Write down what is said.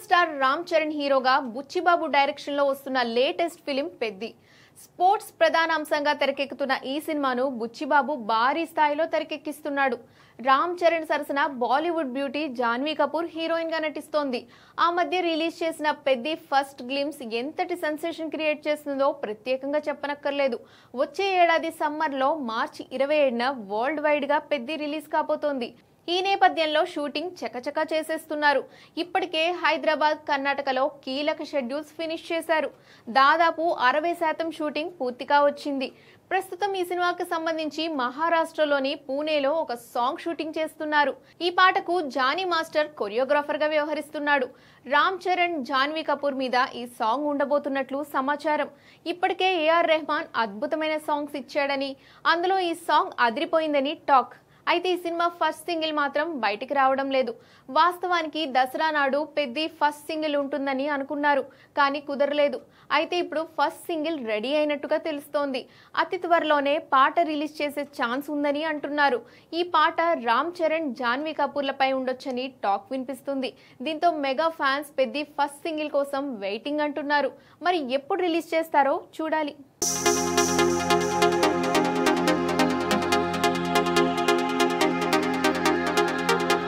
Super star Ram Charan హీరోగా Buchibabu direction లో వస్తున్న లేటెస్ట్ ఫిలిం పెద్ది. స్పోర్ట్స్ ప్రధాన అంశంగా తెరకెక్కుతున్న ఈ సినిమాను బుచ్చిబాబు భారీ స్థాయిలో తెరకెక్కిస్తున్నాడు. రామ్ చరణ్ సరసన బాలీవుడ్ బ్యూటీ జాన్వీ కపూర్ హీరోయిన్ గా నటిస్తోంది. ఆ మధ్య రిలీజ్ చేసిన పెద్ది ఫస్ట్ గ్లిమ్స్ ఎంతటి సెన్సేషన్ క్రియేట్ చేస్తుందో ప్రత్యేకంగా చెప్పనక్కర్లేదు. వచ్చే ఏడాది సమ్మర్ లో మార్చి 27న వరల్డ్ వైడ్ గా పెద్ది రిలీజ్ కాబోతోంది. ఈ నేపథ్యంలో షూటింగ్ చకచకా చేసేస్తున్నారు. ఇప్పటికే హైదరాబాద్, కర్ణాటకలో కీలక షెడ్యూల్స్ ఫినిష్ చేశారు. దాదాపు 60% షూటింగ్ పూర్తిగా వచ్చింది. ప్రస్తుతం ఈ సినిమాకి సంబంధించి మహారాష్ట్రలోని పూణేలో ఒక సాంగ్ షూటింగ్ చేస్తున్నారు. ఈ పాటకు జానీ మాస్టర్ కొరియోగ్రాఫర్ గా వ్యవహరిస్తున్నాడు. రామ్ చరణ్, జాన్వీ కపూర్ మీద ఈ సాంగ్ ఉండబోతున్నట్లు సమాచారం. ఇప్పటికే ఏఆర్ రెహమాన్ అద్భుతమైన సాంగ్స్ ఇచ్చాడని, అందులో ఈ సాంగ్ అదిరిపోయిందని టాక్. అయితే ఈ సినిమా ఫస్ట్ సింగిల్ మాత్రం బయటికి రావడం లేదు. వాస్తవానికి దసరా నాడు పెద్ది ఫస్ట్ సింగిల్ ఉంటుందని అనుకున్నారు, కానీ కుదరలేదు. అయితే ఇప్పుడు ఫస్ట్ సింగిల్ రెడీ అయినట్టుగా తెలుస్తోంది. అతి త్వరలోనే పాట రిలీజ్ చేసే ఛాన్స్ ఉందని అంటున్నారు. ఈ పాట రామ్ చరణ్, జాన్వీ కపూర్లపై ఉండొచ్చని టాక్ వినిపిస్తుంది. దీంతో mega fans Peddi first single కోసం వెయిటింగ్ అంటున్నారు. మరి ఎప్పుడు రిలీజ్ చేస్తారో చూడాలి.